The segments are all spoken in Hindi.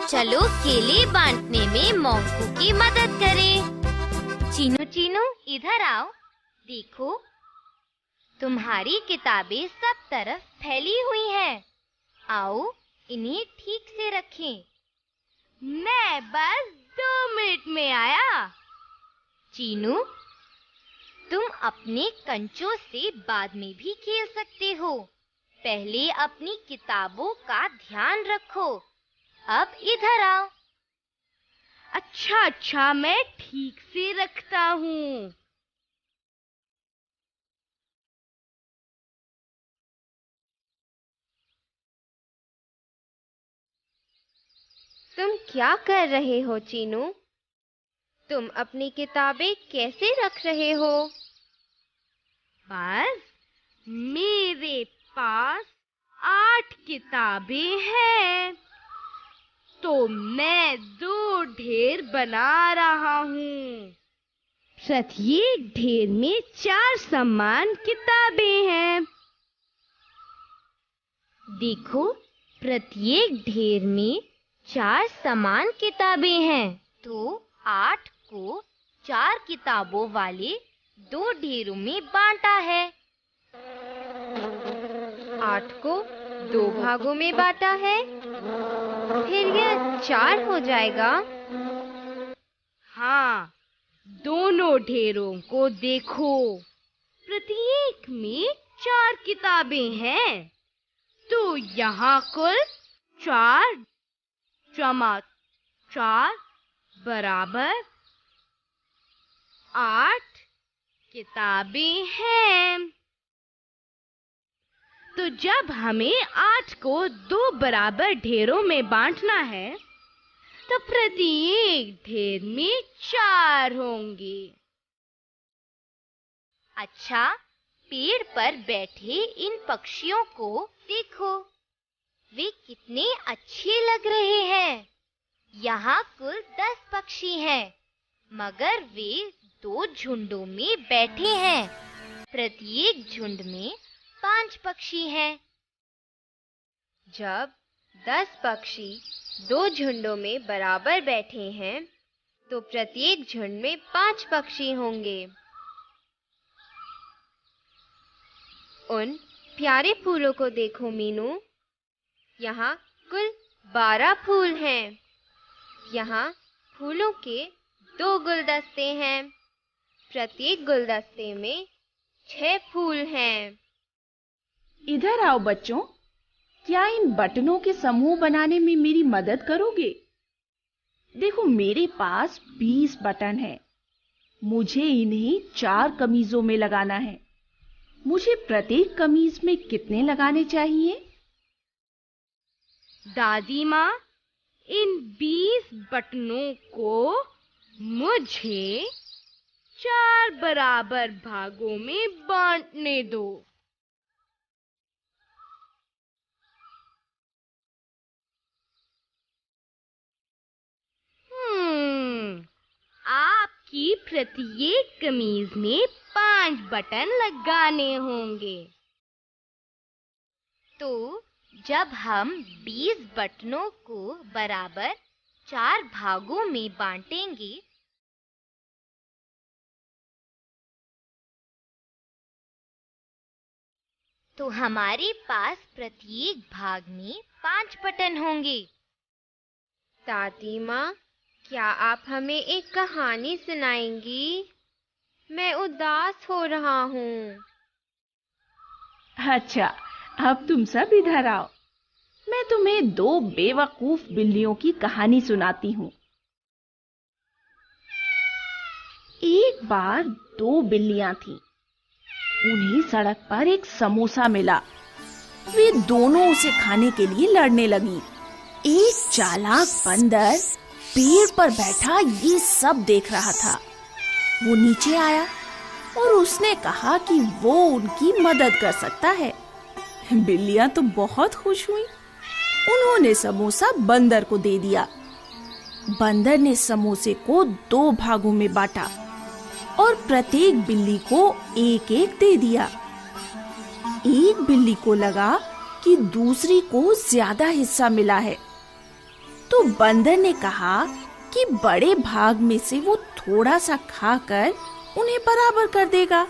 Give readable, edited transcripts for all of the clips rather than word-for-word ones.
चलो केले बांटने में मोंकू की मदद करें। चीनू चीनू इधर आओ, देखो तुम्हारी किताबें सब तरफ फैली हुई हैं। आओ इन्हें ठीक से रखें। मैं बस 2 मिनट में आया। चीनू, तुम अपने कंचों से बाद में भी खेल सकते हो। पहले अपनी किताबों का ध्यान रखो। अब इधर आओ। अच्छा, मैं ठीक से रखता हूँ। तुम क्या कर रहे हो चीनू? तुम अपनी किताबें कैसे रख रहे हो? बस मेरे पास 8 किताबें हैं, तो मैं 2 ढेर बना रहा हूँ। प्रत्येक ढेर में 4 समान किताबें हैं। देखो, प्रत्येक ढेर में 4 समान किताबें हैं, तो 8 को 4 किताबों वाले 2 ढेरों में बांटा है। 8 को 2 भागों में बांटा है, फिर यह 4 हो जाएगा। हाँ, दोनों ढेरों को देखो, प्रत्येक में 4 किताबें हैं, तो यहाँ कुल 4 जमा 4 बराबर 8 किताबें हैं। तो जब हमें 8 को 2 बराबर ढेरों में बांटना है, तो प्रत्येक ढेर में 4 होंगे। अच्छा, पेड़ पर बैठे इन पक्षियों को देखो, वे कितने अच्छे लग रहे हैं। यहाँ कुल 10 पक्षी हैं, मगर वे 2 झुंडों में बैठे हैं। प्रत्येक झुंड में 5 पक्षी हैं। जब 10 पक्षी 2 झुंडों में बराबर बैठे हैं, तो प्रत्येक झुंड में 5 पक्षी होंगे। उन प्यारे फूलों को देखो मीनू, यहाँ कुल 12 फूल हैं। यहाँ फूलों के 2 गुलदस्ते हैं। प्रत्येक गुलदस्ते में 6 फूल हैं। इधर आओ बच्चों, क्या इन बटनों के समूह बनाने में मेरी मदद करोगे? देखो, मेरे पास 20 बटन हैं। मुझे इन्हें 4 कमीजों में लगाना है। मुझे प्रत्येक कमीज में कितने लगाने चाहिए? दादी माँ, इन 20 बटनों को मुझे 4 बराबर भागों में बांटने दो। आपकी प्रत्येक कमीज में 5 बटन लगाने होंगे। तो जब हम 20 बटनों को बराबर 4 भागों में बांटेंगे, तो हमारे पास प्रत्येक भाग में 5 बटन होंगे। दादी माँ, क्या आप हमें एक कहानी सुनाएंगी? मैं उदास हो रहा हूँ। अच्छा, अब तुम सब इधर आओ। मैं तुम्हें 2 बेवकूफ बिल्लियों की कहानी सुनाती हूँ। एक बार 2 बिल्लियां थीं। उन्हें सड़क पर एक समोसा मिला। वे दोनों उसे खाने के लिए लड़ने लगी। एक चालाक बंदर पेड़ पर बैठा ये सब देख रहा था। वो नीचे आया और उसने कहा कि वो उनकी मदद कर सकता है। बिल्लियां तो बहुत खुश हुईं। उन्होंने समोसा बंदर को दे दिया। बंदर ने समोसे को 2 भागों में बांटा और प्रत्येक बिल्ली को एक एक दे दिया। एक बिल्ली को लगा कि दूसरी को ज्यादा हिस्सा मिला है। तो बंदर ने कहा कि बड़े भाग में से वो थोड़ा सा खाकर उन्हें बराबर कर देगा।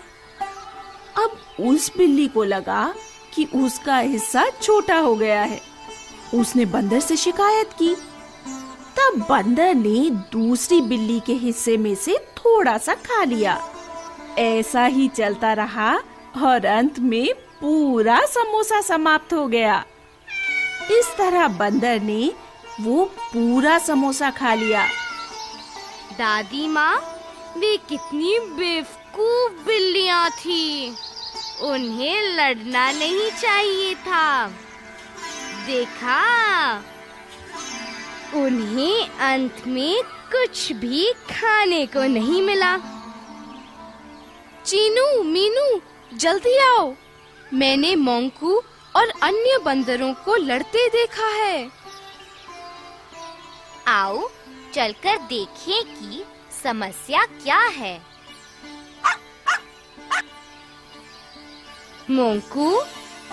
अब उस बिल्ली को लगा कि उसका हिस्सा छोटा हो गया है। उसने बंदर से शिकायत की। तब बंदर ने दूसरी बिल्ली के हिस्से में से थोड़ा सा खा लिया। ऐसा ही चलता रहा और अंत में पूरा समोसा समाप्त हो गया। इस तरह बंदर ने वो पूरा समोसा खा लिया। दादी माँ, वे कितनी बेवकूफ बिल्लियाँ थी। उन्हें लड़ना नहीं चाहिए था। देखा, उन्हें अंत में कुछ भी खाने को नहीं मिला। चीनू, मीनू, जल्दी आओ। मैंने मोंकू और अन्य बंदरों को लड़ते देखा है। आओ चलकर देखें कि समस्या क्या है। मोंकू,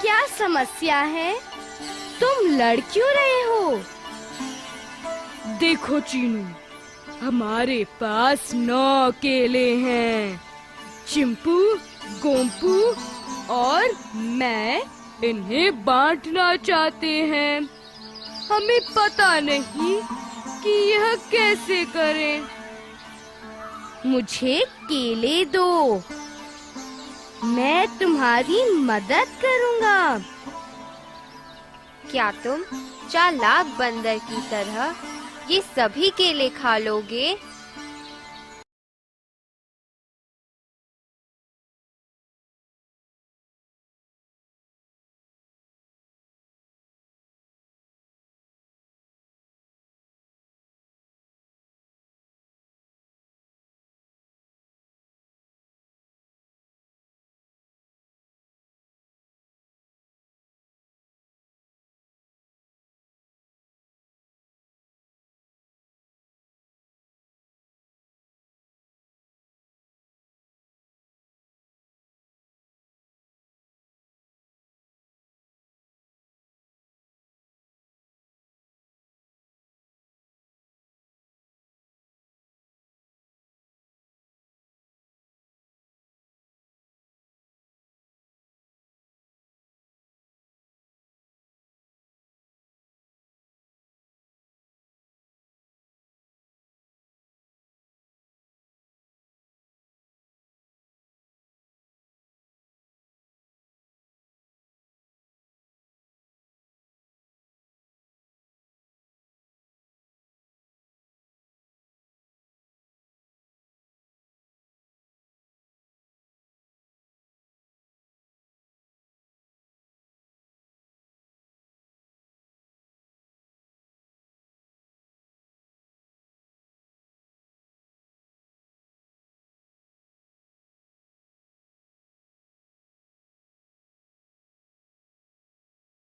क्या समस्या है? तुम लड़ क्यों रहे हो? देखो चीनू, हमारे पास 9 केले हैं। चिंपू, गोंपू और मैं इन्हें बांटना चाहते हैं। हमें पता नहीं कि यह कैसे करें। मुझे केले दो, मैं तुम्हारी मदद करूंगा। क्या तुम चालाक बंदर की तरह ये सभी केले खा लोगे?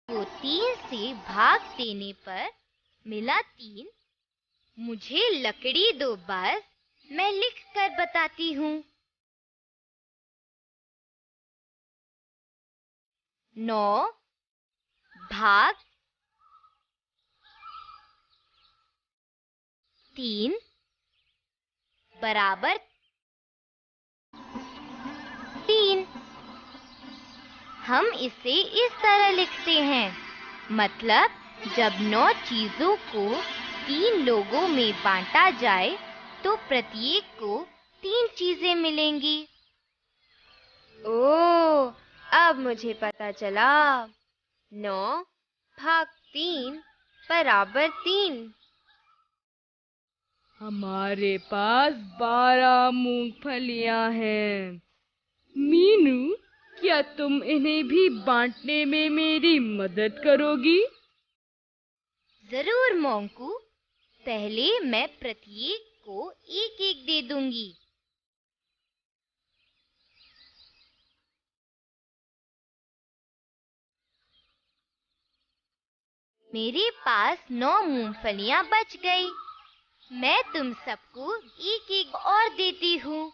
वो 3 से भाग देने पर मिला 3। मुझे लकड़ी दो, बस मैं लिख कर बताती हूँ। 9 भाग 3 बराबर 3। हम इसे इस तरह लिखते हैं, मतलब जब 9 चीजों को 3 लोगों में बांटा जाए तो प्रत्येक को 3 चीजें मिलेंगी। ओह, अब मुझे पता चला। 9 भाग 3 बराबर 3। हमारे पास 12 मूंगफलियां हैं। मीनू, क्या तुम इन्हें भी बांटने में मेरी मदद करोगी? जरूर मोंकू, पहले मैं प्रत्येक को एक-एक दे दूंगी। मेरे पास 9 मूंगफलियां बच गई। मैं तुम सबको एक-एक और देती हूँ।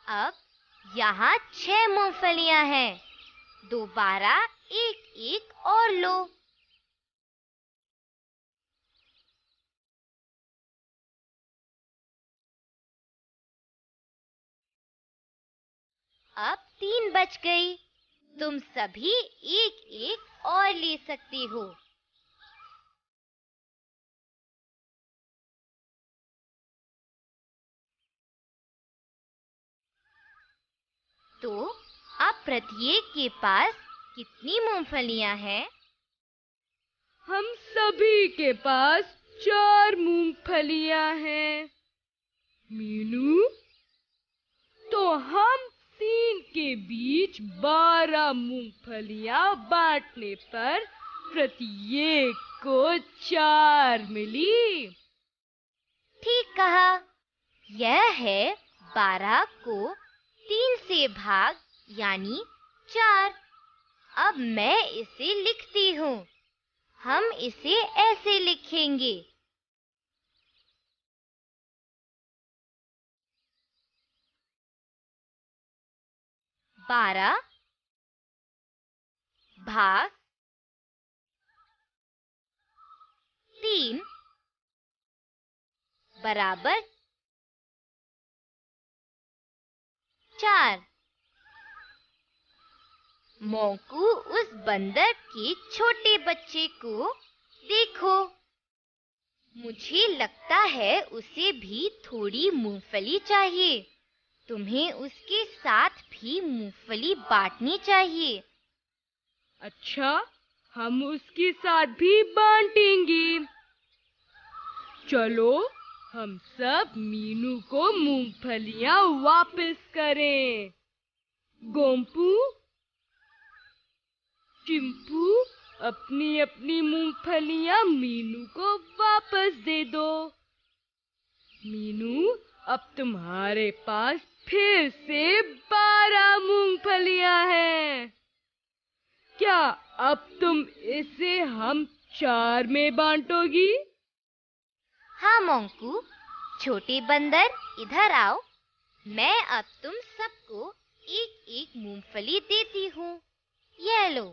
अब यहाँ 6 मूंगफलियां हैं। दोबारा एक एक और लो। अब 3 बच गई। तुम सभी एक एक और ले सकते हो। तो अब प्रत्येक के पास कितनी मूंगफलियां हैं? हम सभी के पास 4 मूंगफलियां हैं। मीनू, तो हम 3 के बीच 12 मूंगफलियां बांटने पर प्रत्येक को 4 मिली। ठीक कहा। यह है 12 को 3 से भाग यानी 4। अब मैं इसे लिखती हूँ। हम इसे ऐसे लिखेंगे। 12 भाग 3 बराबर 4। मोंकू उस बंदर के छोटे बच्चे को देखो। मुझे लगता है उसे भी थोड़ी मूंगफली चाहिए। तुम्हें उसके साथ भी मूंगफली बांटनी चाहिए। अच्छा, हम उसके साथ भी बांटेंगे। चलो, हम सब मीनू को मूंगफलियां वापस करें। गोम्पू, चिंपू, अपनी अपनी मूंगफलियां मीनू को वापस दे दो। मीनू, अब तुम्हारे पास फिर से 12 मूंगफलियां हैं। क्या अब तुम इसे हम 4 में बांटोगी? हाँ मोंकू, छोटे बंदर इधर आओ। मैं अब तुम सबको एक एक मूंगफली देती हूँ। ये लो।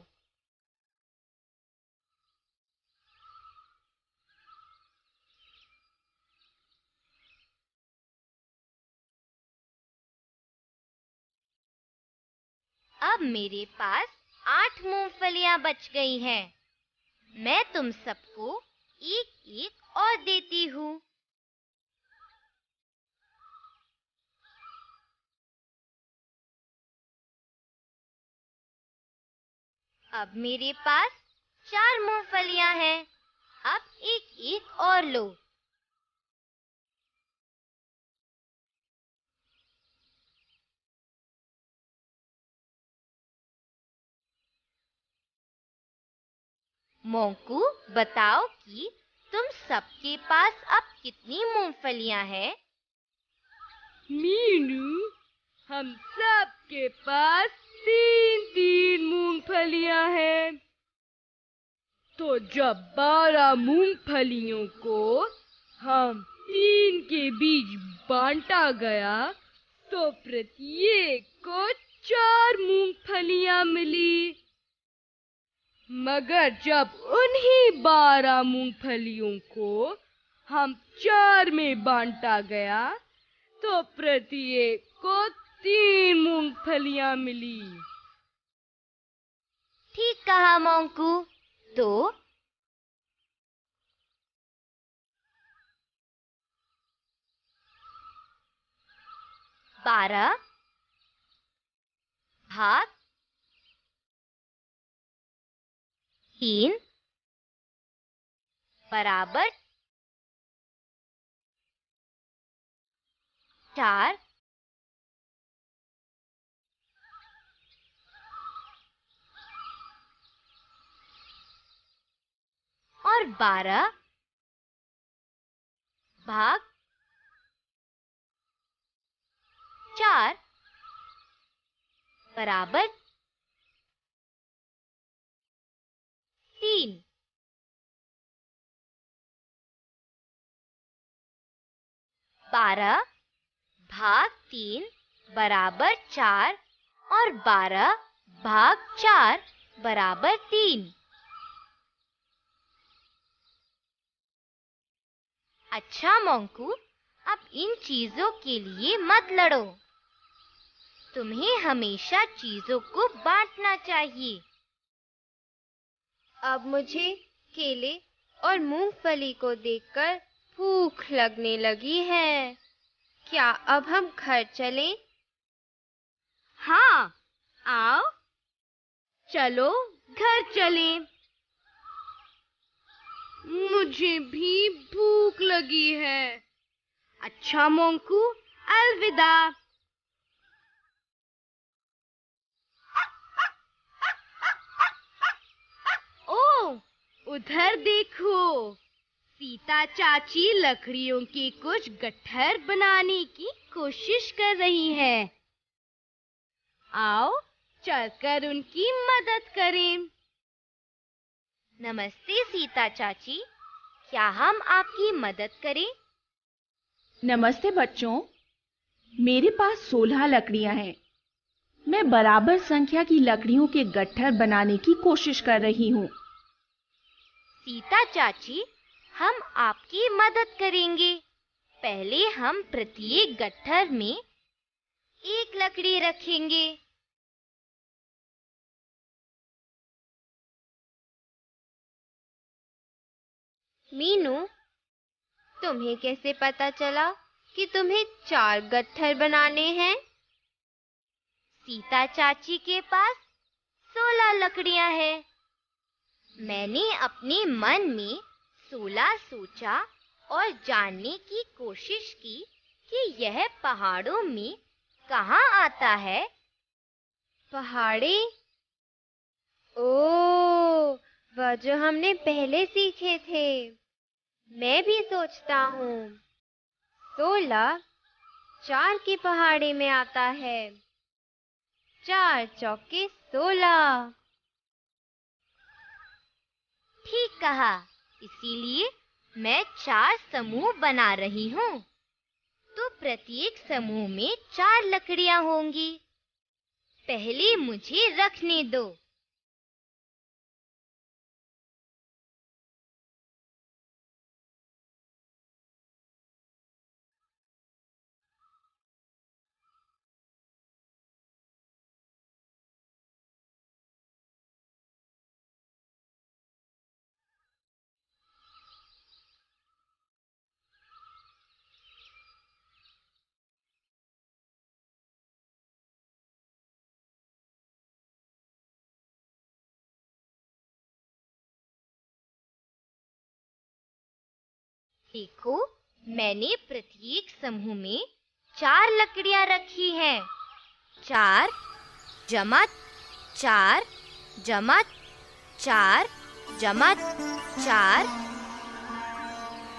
अब मेरे पास 8 मूंगफलियां बच गई हैं। मैं तुम सबको एक एक और देती हूँ। अब मेरे पास 4 मूंगफलियां हैं। अब एक एक और लो। मोंकू, बताओ कि तुम सबके पास अब कितनी मूंगफलियां हैं? मीनू, हम सब के पास 3-3 मूंगफलियां हैं। तो जब 12 मूंगफलियों को हम 3 के बीच बांटा गया, तो प्रत्येक को 4 मूंगफलियां मिली। मगर जब उन्हीं 12 मूंगफलियों को हम 4 में बांटा गया, तो प्रत्येक को 3 मूंगफलियां मिली। ठीक कहा मोंकू। तो 12 भाग 3 बराबर 4। और 12 भाग 4 बराबर 3। 12 भाग 3 बराबर 4 और 12 भाग 4 बराबर 3। अच्छा मोंकू, अब इन चीजों के लिए मत लड़ो। तुम्हें हमेशा चीजों को बांटना चाहिए। अब मुझे केले और मूंगफली को देखकर भूख लगने लगी है। क्या अब हम घर चलें? हाँ, आओ, चलो घर चलें। मुझे भी भूख लगी है। अच्छा मोंकू, अलविदा। ओ, उधर देखो, सीता चाची लकड़ियों के कुछ गट्ठर बनाने की कोशिश कर रही है। आओ, चलकर उनकी मदद करें। नमस्ते सीता चाची, क्या हम आपकी मदद करें? नमस्ते बच्चों, मेरे पास 16 लकड़ियां हैं। मैं बराबर संख्या की लकड़ियों के गट्ठर बनाने की कोशिश कर रही हूँ। सीता चाची, हम आपकी मदद करेंगे। पहले हम प्रत्येक गट्ठर में एक लकड़ी रखेंगे। मीनू, तुम्हें कैसे पता चला कि तुम्हें 4 गट्ठर बनाने हैं? सीता चाची के पास 16 लकड़ियां हैं। मैंने अपने मन में 16 सोचा और जानने की कोशिश की कि यह पहाड़ों में कहाँ आता है। पहाड़े? ओह, वह जो हमने पहले सीखे थे। मैं भी सोचता हूँ 16 4 के पहाड़े में आता है। 4 चौके 16। ठीक कहा, इसीलिए मैं 4 समूह बना रही हूँ। तो प्रत्येक समूह में 4 लकड़ियाँ होंगी। पहले मुझे रखने दो। देखो, मैंने प्रत्येक समूह में 4 लकड़ियां रखी हैं। 4 जमा 4 जमा 4 जमा 4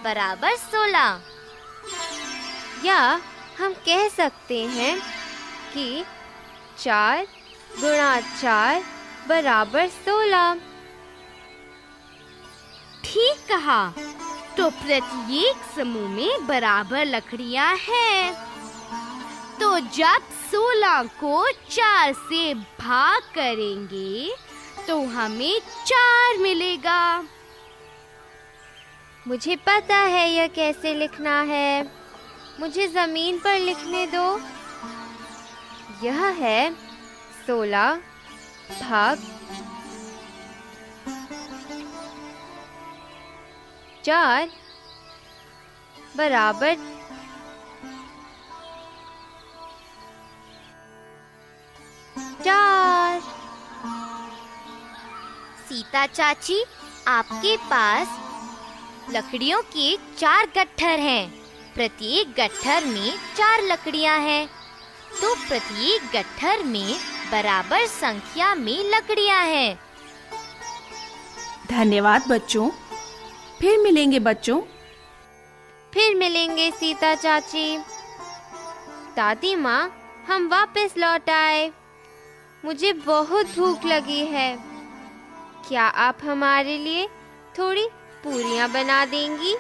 बराबर 16। या हम कह सकते हैं कि 4 गुणा 4 बराबर 16। ठीक कहा। तो प्रत्येक समूह में बराबर लकड़ियां हैं। तो जब 16 को 4 से भाग करेंगे तो हमें 4 मिलेगा। मुझे पता है यह कैसे लिखना है। मुझे जमीन पर लिखने दो। यह है 16 भाग 4 बराबर 4। सीता चाची, आपके पास लकड़ियों के 4 गट्ठर हैं। प्रत्येक गट्ठर में 4 लकड़ियां हैं। तो प्रत्येक गट्ठर में बराबर संख्या में लकड़ियां हैं। धन्यवाद बच्चों। फिर मिलेंगे बच्चों। फिर मिलेंगे सीता चाची। दादी माँ, हम वापस लौट आए। मुझे बहुत भूख लगी है। क्या आप हमारे लिए थोड़ी पूरियां बना देंगी?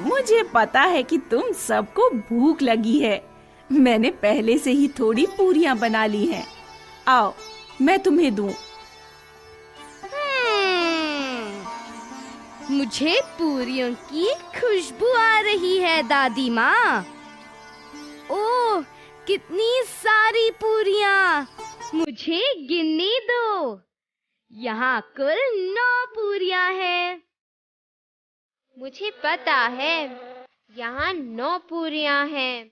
मुझे पता है कि तुम सबको भूख लगी है। मैंने पहले से ही थोड़ी पूरियां बना ली हैं। आओ मैं तुम्हें दूं। मुझे पूरियों की खुशबू आ रही है दादी माँ। ओह, कितनी सारी पूरियां, मुझे गिनने दो। यहाँ कुल 9 पूरियां हैं। मुझे पता है, यहाँ 9 पूरियां हैं।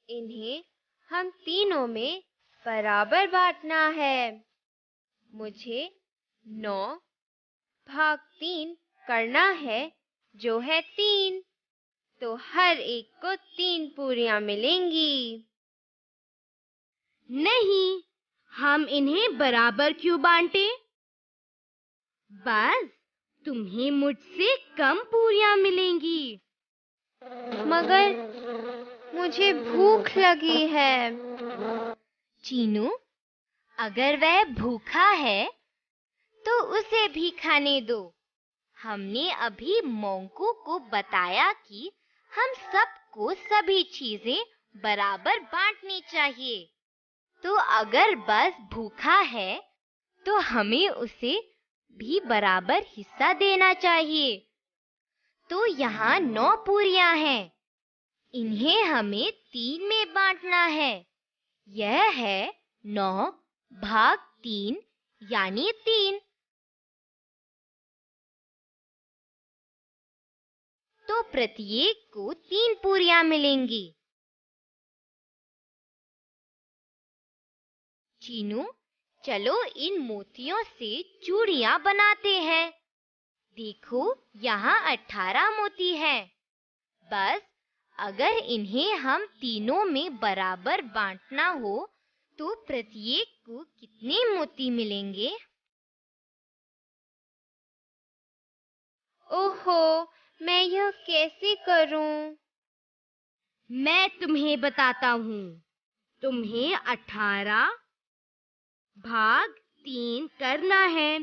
इन्हें हम तीनों में बराबर बांटना है। मुझे 9 भाग 3 करना है, जो है 3। तो हर एक को 3 पूरियां मिलेंगी। नहीं, हम इन्हें बराबर क्यों बांटे? बस तुम्हें मुझसे कम पूरियां मिलेंगी। मगर मुझे भूख लगी है। चीनू, अगर वह भूखा है तो उसे भी खाने दो। हमने अभी मोंकू को बताया कि हम सबको सभी चीजें बराबर बांटनी चाहिए। तो अगर बस भूखा है तो हमें उसे भी बराबर हिस्सा देना चाहिए। तो यहाँ 9 पूरियां हैं। इन्हें हमें 3 में बांटना है। यह है 9 भाग 3 यानी 3। तो प्रत्येक को 3 पूरियां मिलेंगी। चीनू, चलो इन मोतियों से चूड़ियां बनाते हैं। देखो, यहाँ 18 मोती हैं। बस अगर इन्हें हम तीनों में बराबर बांटना हो तो प्रत्येक को कितने मोती मिलेंगे? ओहो, मैं यह कैसे करूं? मैं तुम्हें बताता हूँ। तुम्हें 18 भाग 3 करना है,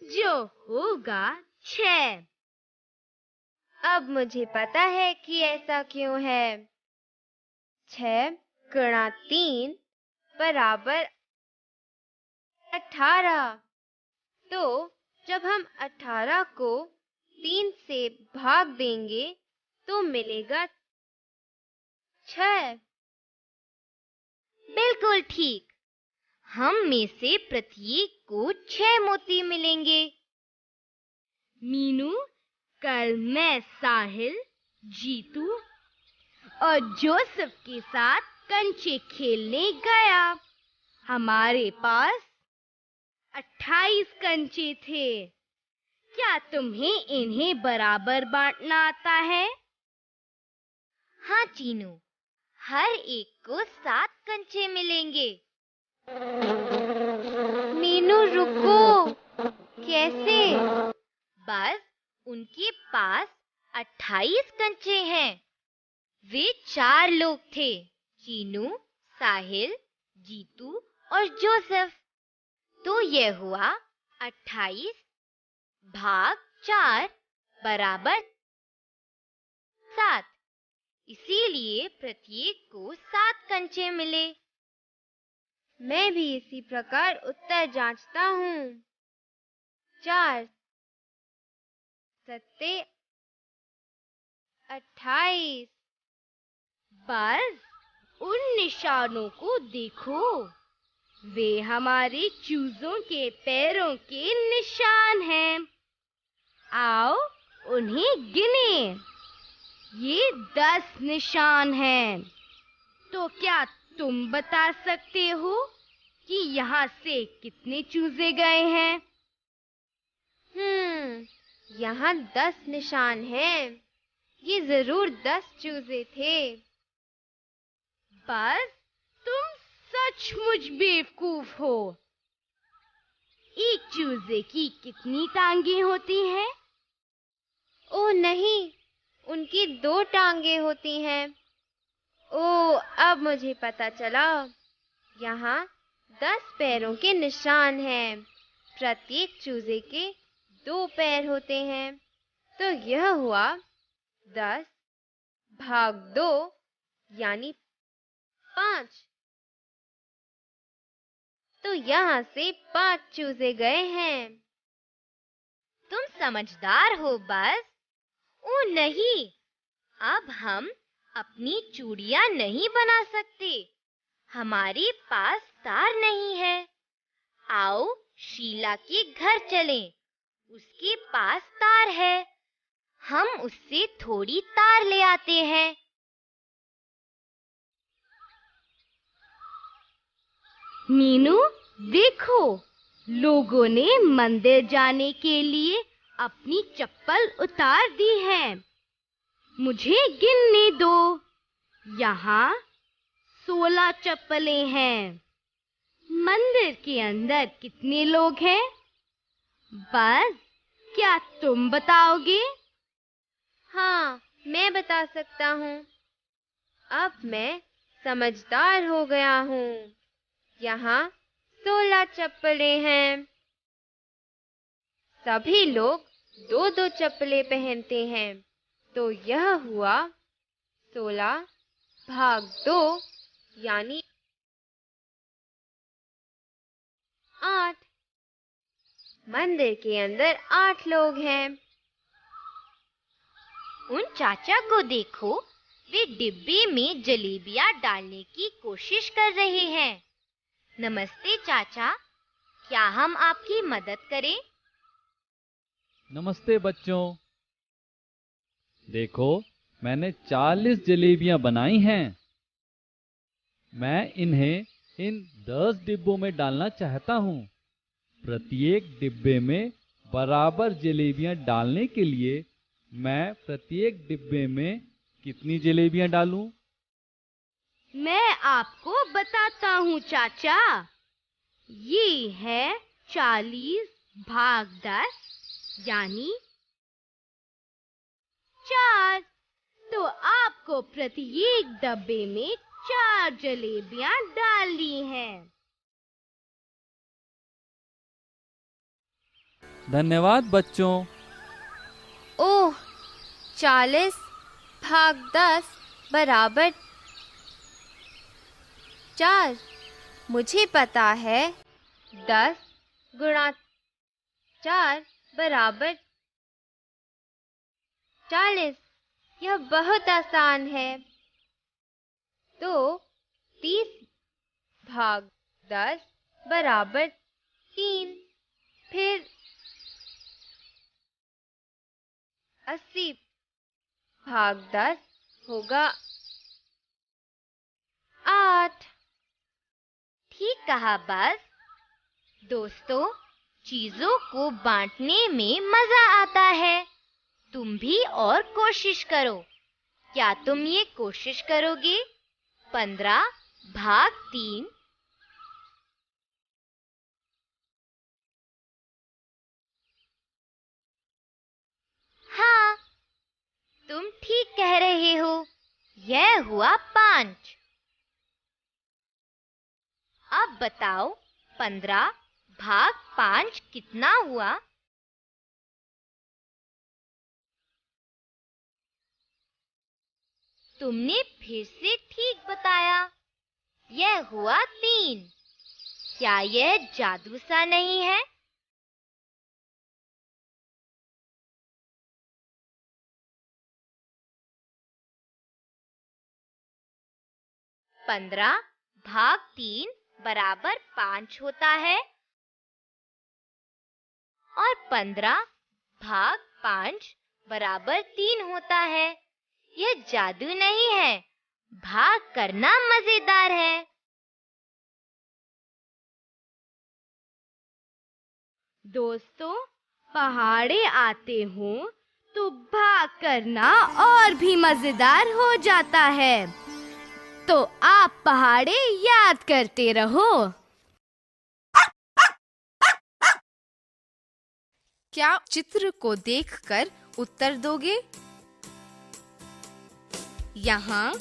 जो होगा 6। अब मुझे पता है कि ऐसा क्यों है। 6 गुणा 3 बराबर 18। तो जब हम 18 को 3 से भाग देंगे तो मिलेगा 6। बिल्कुल ठीक। हम में से प्रत्येक को 6 मोती मिलेंगे। मीनू, कल मैं साहिल, जीतू और जोसेफ के साथ कंचे खेलने गया। हमारे पास 28 कंचे थे। क्या तुम्हें इन्हें बराबर बांटना आता है? हाँ चीनू, हर एक को 7 कंचे मिलेंगे। मीनू रुको, कैसे? बस उनके पास 28 कंचे हैं। वे 4 लोग थे, चीनू, साहिल, जीतू और जोसेफ। तो यह हुआ 28 भाग 4 बराबर 7। इसीलिए प्रत्येक को 7 कंचे मिले। मैं भी इसी प्रकार उत्तर जांचता हूँ। 4 सत्ते 28। बस उन निशानों को देखो, वे हमारे चूजों के पैरों के निशान हैं। आओ उन्हें गिने। ये 10 निशान हैं। तो क्या तुम बता सकते हो कि यहाँ से कितने चूजे गए हैं? यहाँ 10 निशान हैं। ये जरूर 10 चूजे थे। बस तुम सचमुच बेवकूफ हो। एक चूजे की कितनी टांगे होती हैं? ओह नहीं, उनकी 2 टांगे होती हैं। ओह, अब मुझे पता चला। यहाँ 10 पैरों के निशान हैं। प्रत्येक चूजे के 2 पैर होते हैं। तो यह हुआ 10 भाग 2 यानी 5। तो यहाँ से 5 चूजे गए हैं। तुम समझदार हो बस। ओ नहीं, अब हम अपनी चूड़ियां नहीं बना सकते। हमारे पास तार नहीं है। आओ शीला के घर चलें। उसके पास तार है। हम उससे थोड़ी तार ले आते हैं। मीनू, देखो, लोगों ने मंदिर जाने के लिए अपनी चप्पल उतार दी है। मुझे गिनने दो। यहाँ 16 चप्पलें हैं। मंदिर के अंदर कितने लोग हैं? बस, क्या तुम बताओगे? हाँ, मैं बता सकता हूँ। अब मैं समझदार हो गया हूँ। यहाँ 16 चप्पलें हैं। सभी लोग 2-2 चप्पलें पहनते हैं, तो यह हुआ 16 भाग 2 यानी 8। मंदिर के अंदर 8 लोग हैं। उन चाचा को देखो, वे डिब्बे में जलेबियां डालने की कोशिश कर रहे हैं। नमस्ते चाचा, क्या हम आपकी मदद करें? नमस्ते बच्चों। देखो, मैंने 40 जलेबियां बनाई हैं। मैं इन्हें इन 10 डिब्बों में डालना चाहता हूँ। प्रत्येक डिब्बे में बराबर जलेबियां डालने के लिए मैं प्रत्येक डिब्बे में कितनी जलेबियां डालूं? मैं आपको बताता हूँ चाचा। ये है 40 भाग 10 यानी 4। तो आपको प्रत्येक डब्बे में 4 जलेबियां डालनी हैं। धन्यवाद बच्चों। ओह, 40 भाग 10 बराबर 4। मुझे पता है 10 गुणा 4 बराबर 40। यह बहुत आसान है। तो 30 भाग 10 बराबर 3। फिर 80 भाग 10 होगा 8। ठीक कहा बस। दोस्तों, चीजों को बांटने में मजा आता है। तुम भी और कोशिश करो। क्या तुम ये कोशिश करोगे? 15 भाग 3। हाँ, तुम ठीक कह रहे हो। यह हुआ 5। अब बताओ, 15 भाग 5 कितना हुआ? तुमने फिर से ठीक बताया। यह हुआ 3। क्या यह जादू सा नहीं है? पंद्रह भाग 3 बराबर 5 होता है और 15 भाग 5 बराबर 3 होता है। यह जादू नहीं है, भाग करना मजेदार है। दोस्तों, पहाड़े आते हो तो भाग करना और भी मजेदार हो जाता है। तो आप पहाड़े याद करते रहो। क्या चित्र को देखकर उत्तर दोगे? यहाँ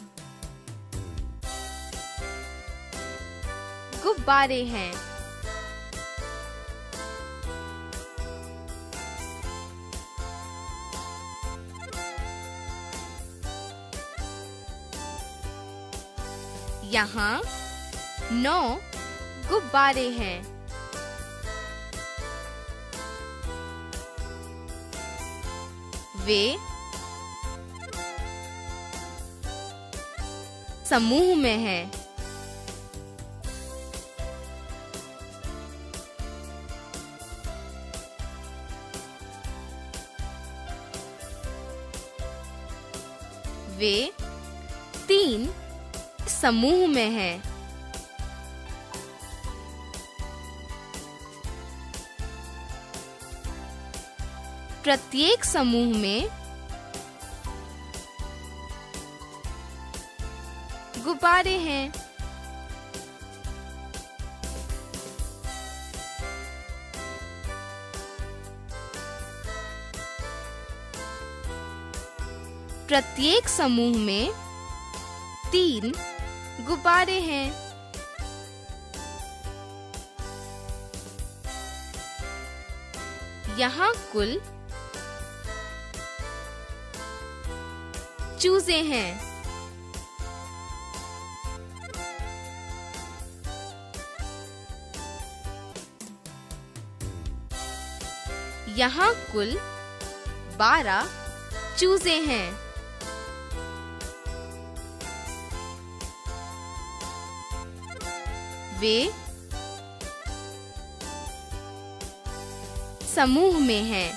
गुब्बारे हैं। यहाँ 9 गुब्बारे हैं। वे समूह में हैं। वे 3 समूह में हैं। प्रत्येक समूह में गुब्बारे हैं। प्रत्येक समूह में 3 गुब्बारे हैं। यहाँ कुल चूजे हैं। यहाँ कुल 12 चूजे हैं। वे समूह में हैं।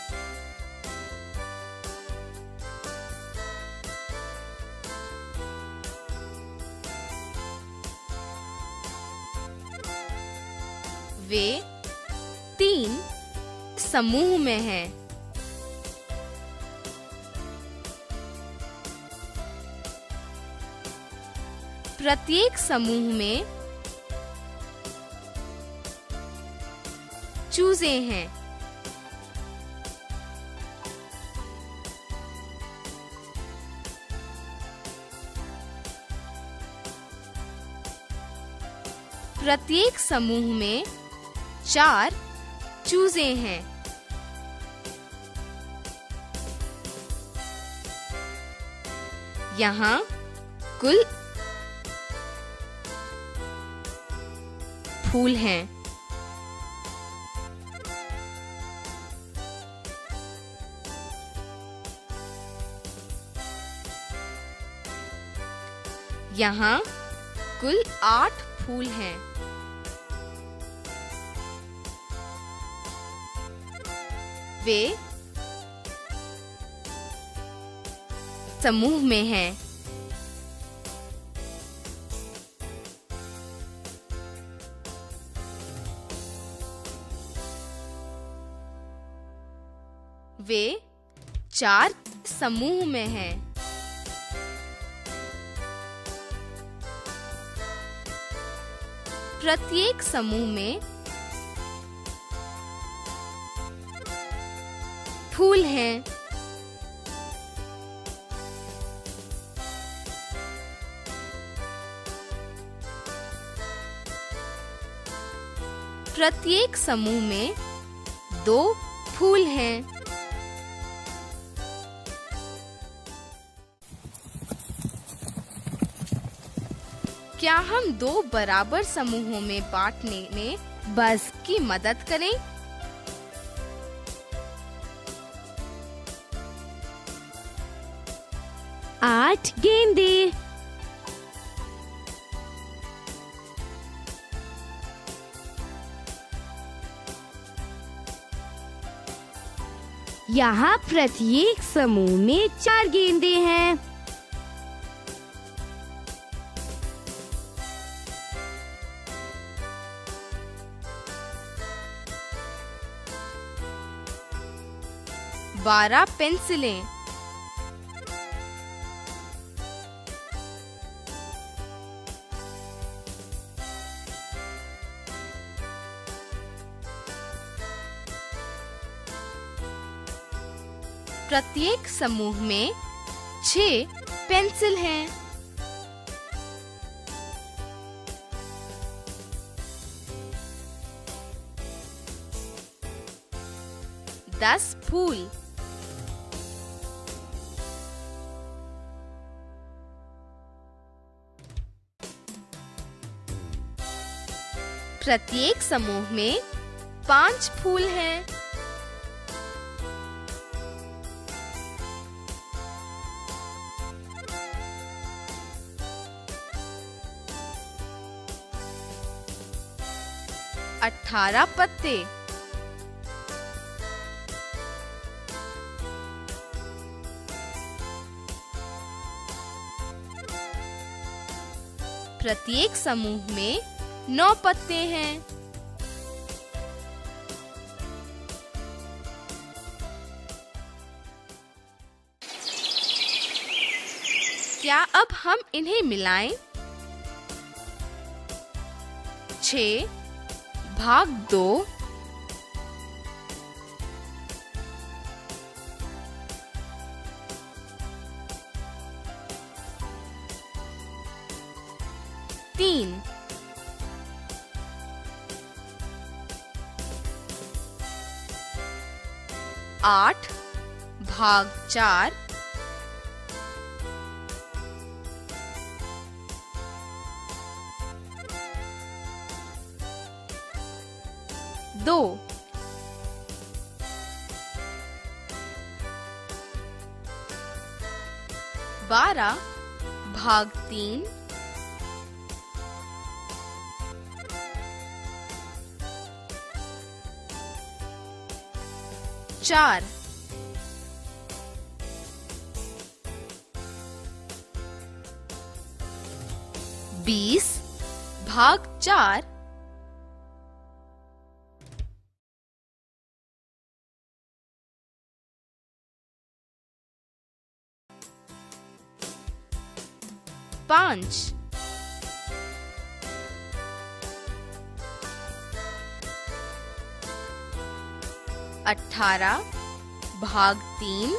वे 3 समूह में हैं। प्रत्येक समूह में चूजे हैं। प्रत्येक समूह में 4 चूजे हैं। यहाँ कुल फूल हैं। यहाँ कुल 8 फूल हैं। वे समूह में हैं। वे 4 समूह में हैं। प्रत्येक समूह में फूल हैं। प्रत्येक समूह में 2 फूल हैं। क्या हम 2 बराबर समूहों में बांटने में बस की मदद करें? आठ गेंदे। यहाँ प्रत्येक समूह में 4 गेंदे हैं। बारह पेंसिलें। प्रत्येक समूह में 6 पेंसिल हैं। दस फूल। प्रत्येक समूह में 5 फूल हैं। अठारह पत्ते। प्रत्येक समूह में 9 पत्ते हैं। क्या अब हम इन्हें मिलाएं? 6 भाग 2 3 8 भाग 4 2 12 भाग 3 4 20 भाग 4 5 18 भाग 3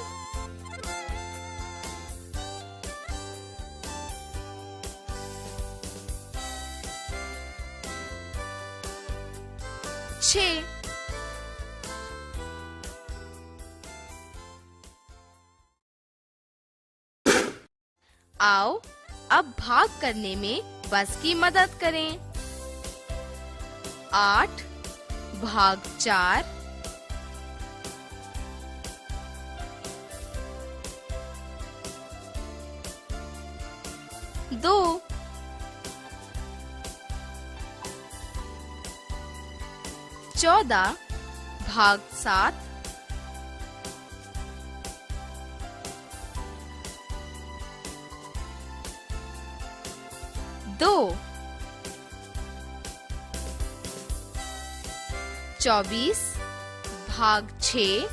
6 आओ अब भाग करने में बस की मदद करें। 8 भाग 4 2 14 भाग 7 2 24 भाग 6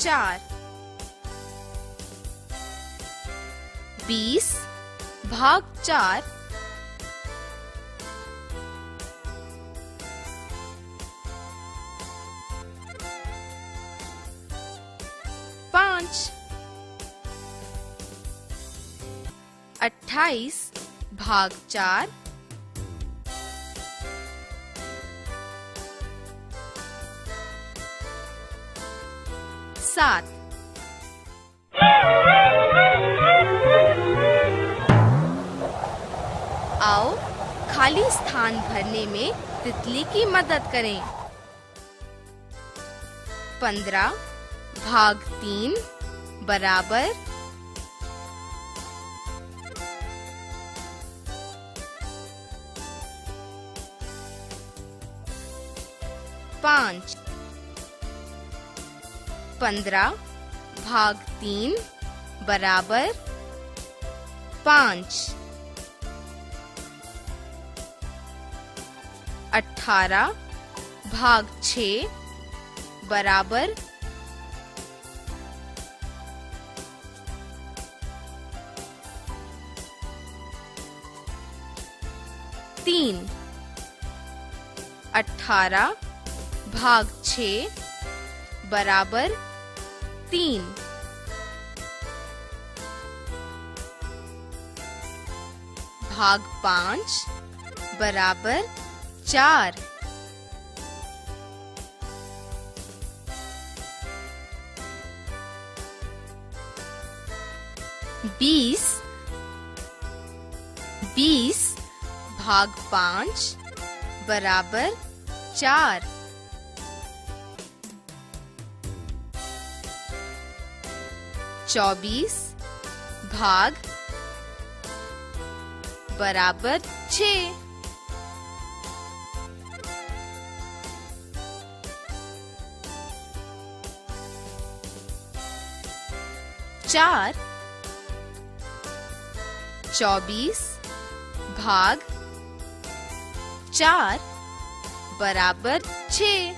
4 20 भाग 4 5 28 भाग 4 7 आओ खाली स्थान भरने में तितली की मदद करें। 15 भाग 3 बराबर 5 15 भाग 3 बराबर 5 18 भाग 6 बराबर 3 18 भाग 6 बराबर 3 भाग 5 बराबर 4 5 20 20 भाग 5 बराबर 4। 24 भाग बराबर 6। 4 24 भाग 4 बराबर 6।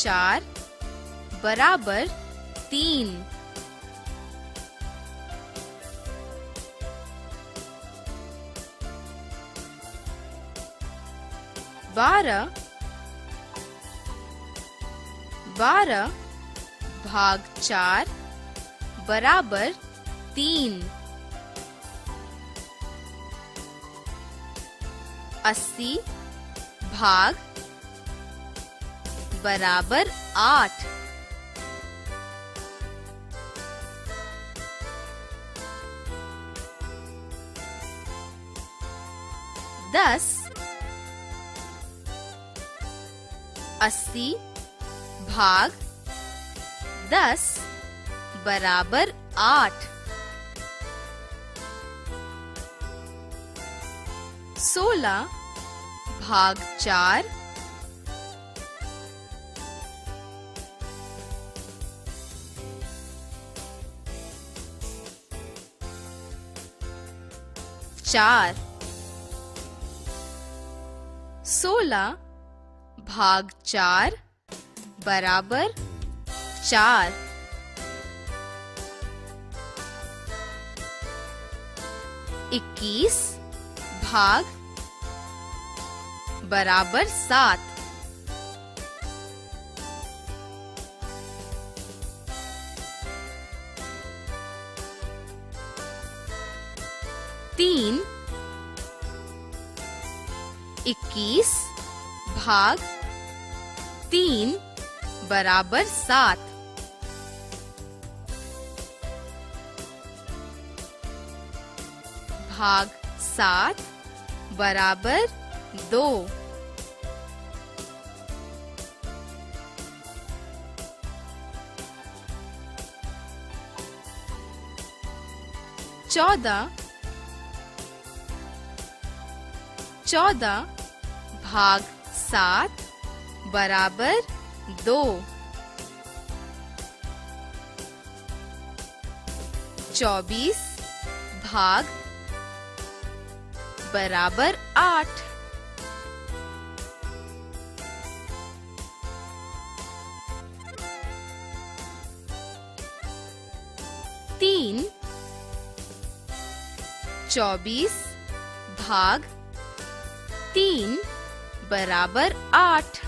4 बराबर 3। 12 भाग 4 बराबर 3। 80 भाग बराबर 8। 10 80 भाग 10 बराबर 8। 16 भाग 4 4। 16 भाग 4 बराबर 4। 21 भाग बराबर 7। 3 21 भाग 3 बराबर 7। 7 बराबर 2। 14 भाग 7 बराबर 2। 24 भाग बराबर 8। 3 24 भाग 3 बराबर 8।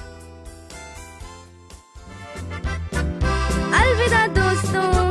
अलविदा दोस्तों।